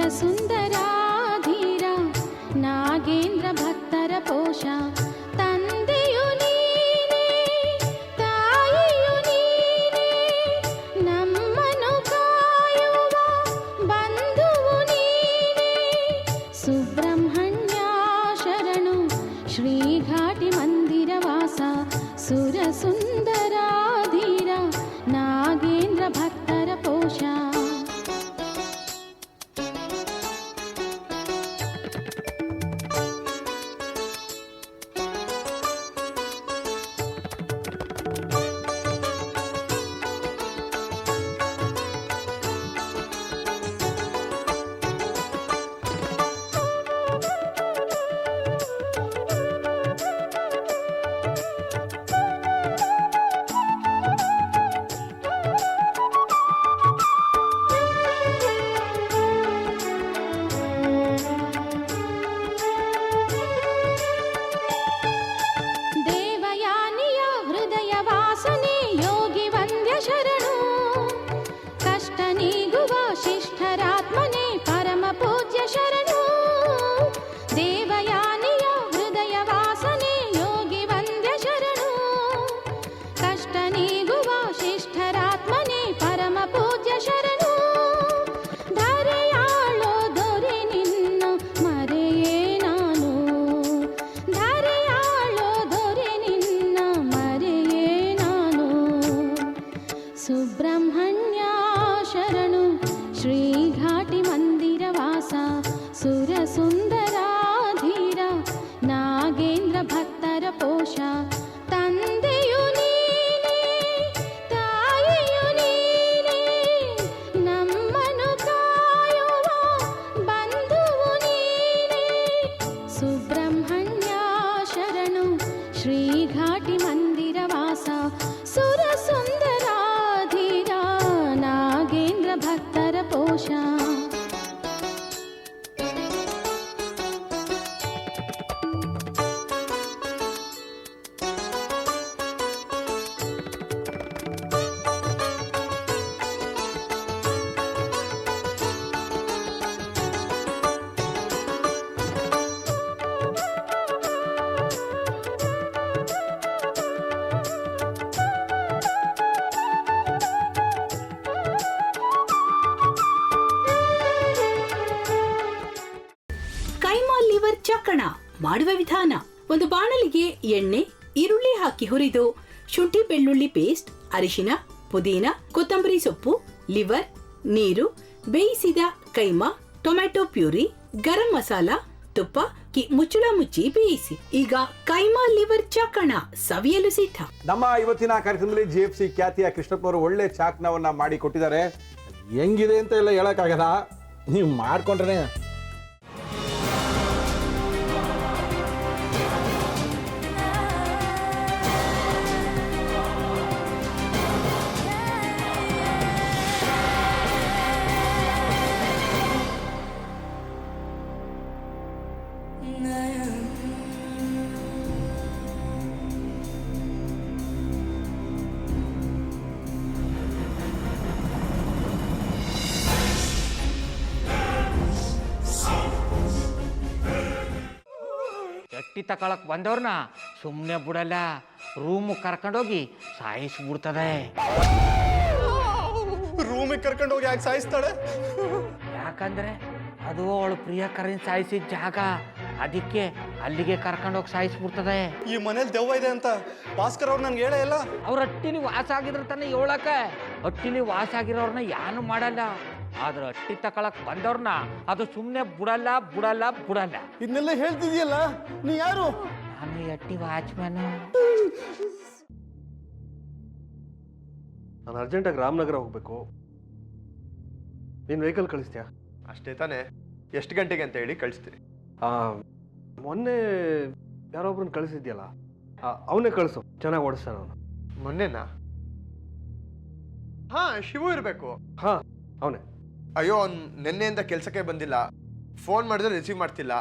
ಸುರಸುಂದರಾಧೀರ ನಾಗೇಂದ್ರ ಭಕ್ತರ ಪೋಷ ತಂದೆಯು ನೀನೇ ತಾಯಿಯು ನೀನೇ ನಮ್ಮನ್ನು ಕಾಯುವ ಬಂಧುವು ನೀನೇ ಸುಬ್ರಹ್ಮಣ್ಯ ಶರಣು ಶ್ರೀಘಾಟಿ ಮಂದಿರ ವಾಸ ಸುರಸುಂದರಾಧೀರ ನಾಗೇಂದ್ರ ಭಕ್ತರ ಪೋಷ ಸುಬ್ರಹ್ಮಣ್ಯ ಶರಣು ಶ್ರೀಘಾಟಿ ಮಂದಿರ ವಾಸ ಸುರಸುಂದರಾಧೀರ ನಾಗೇಂದ್ರ ಭಕ್ತರ ಪೋಷ ತಂದೆಯು ನೀನೇ ತಾಯಿಯು ನೀನೇ ನಮ್ಮನ್ನು ಕಾಯುವ ಬಂಧುವು ನೀನೇ ಸುಬ್ರಹ್ಮಣ್ಯ ಶರಣು ಶ್ರೀಘಾಟಿ ಮಂದಿರ ವಾಸ ಸುರಸುಂದರಾಧೀರ ನಾಗೇಂದ್ರ ಭಕ್ತರ ಪೋಷ ಕೈಮಾ ಲಿವರ್ ಚಕ್ಕಣ ಮಾಡುವ ವಿಧಾನ. ಒಂದು ಬಾಣಲಿಗೆ ಎಣ್ಣೆ, ಈರುಳ್ಳಿ ಹಾಕಿ ಹುರಿದು ಶುಂಠಿ ಬೆಳ್ಳುಳ್ಳಿ ಪೇಸ್ಟ್, ಅರಿಶಿನ, ಪುದೀನ, ಕೊತ್ತಂಬರಿ ಸೊಪ್ಪು, ಲಿವರ್, ನೀರು, ಬೇಯಿಸಿದ ಕೈಮಾ, ಟೊಮ್ಯಾಟೊ ಪ್ಯೂರಿ, ಗರಂ ಮಸಾಲ, ತುಪ್ಪ ಮುಚ್ಚಳ ಮುಚ್ಚಿ ಬೇಯಿಸಿ. ಈಗ ಕೈಮಾ ಲಿವರ್ ಚಾಕಣ ಸವಿಯಲು ಸಿದ್ಧ. ನಮ್ಮ ಇವತ್ತಿನ ಕಾರ್ಯಕ್ರಮದಲ್ಲಿ GFC ಖ್ಯಾತಿಯ ಕೃಷ್ಣಪ್ಪನವರು ಒಳ್ಳೆ ಚಾಕ್ನವನ್ನ ಮಾಡಿ ಕೊಟ್ಟಿದ್ದಾರೆ. ಹೆಂಗಿದೆ ಅಂತ ಎಲ್ಲ ಹೇಳಕ್ಕಾಗಲ್ಲ, ನೀವು ಮಾಡ್ಕೊಂಡ್ರೆ. ಎಟ್ಟಿ ತಕೊಳಕ್ ಬಂದವ್ರನ್ನ ಸುಮ್ಮನೆ ಬಿಡಲ್ಲ, ರೂಮ್ ಕರ್ಕೊಂಡೋಗಿ ಸಾಯಿಸ್ಬಿಡ್ತದೆ. ರೂಮಿಗೆ ಕರ್ಕೊಂಡೋಗಿ ಯಾಕೆ ಸಾಯಿಸ್ತಾಳೆ? ಯಾಕಂದ್ರೆ ಅದು ಅವಳು ಪ್ರಿಯಕರನ್ ಸಾಯಿಸಿದ ಜಾಗ, ಅದಕ್ಕೆ ಅಲ್ಲಿಗೆ ಕರ್ಕೊಂಡೋಗಿ ಸಾಯಿಸ್ಬಿಡ್ತದೆ. ಈ ಮನೇಲಿ ದೆವ್ವ ಇದೆ ಅಂತ ಭಾಸ್ಕರ್ ಅವ್ರು ನನ್ಗೆ ಹೇಳೇ ಇಲ್ಲ. ಅವ್ರ ಹಟ್ಟಿಲಿ ವಾಸ ಆಗಿದ್ರ ತಾನೆ ಹೇಳಕ. ಹಟ್ಟಿಲಿ ವಾಸ ಆಗಿರೋರ್ನ ಯಾನು ಮಾಡಲ್ಲ, ಆದ್ರೆ ಹಟ್ಟಿ ತಕೊಳಕ್ ಬಂದವ್ರನ್ನ ಅದು ಸುಮ್ಮನೆ ಬಿಡಲ್ಲ ಬಿಡಲ್ಲ ಬಿಡಲ್ಲ. ಇದನ್ನೆಲ್ಲ ಹೇಳ್ತಿದ್ಯಲ್ಲ, ನೀ ಯಾರು? ನಾನು ಹಟ್ಟಿ ವಾಚ್ಮ್ಯಾನ್. ನಾನು ಅರ್ಜೆಂಟಾಗಿ ರಾಮನಗರ ಹೋಗ್ಬೇಕು. ನೀನು ವೆಹಿಕಲ್ ಕಳಿಸ್ತೀಯಾ? ಅಷ್ಟೇ ತಾನೆ. ಎಷ್ಟು ಗಂಟೆಗೆ ಅಂತ ಹೇಳಿ ಕಳಿಸ್ತೀರಿ? ಮೊನ್ನೆ ಯಾರೊಬ್ರನ್ನ ಕಳಿಸಿದ್ಯಲ್ಲ, ಅವನೇ ಕಳಿಸು, ಚೆನ್ನಾಗಿ ಓಡಿಸ್ತಾನ ಅವನು. ಮೊನ್ನೆನಾ? ಹಾ, ಶಿವು ಇರಬೇಕು. ಹಾ, ಅವನೇ. ಅಯ್ಯೋ, ಅವ್ನು ನಿನ್ನೆಯಿಂದ ಕೆಲಸಕ್ಕೆ ಬಂದಿಲ್ಲ. ಫೋನ್ ಮಾಡಿದ್ರೆ ರಿಸೀವ್ ಮಾಡ್ತಿಲ್ಲ.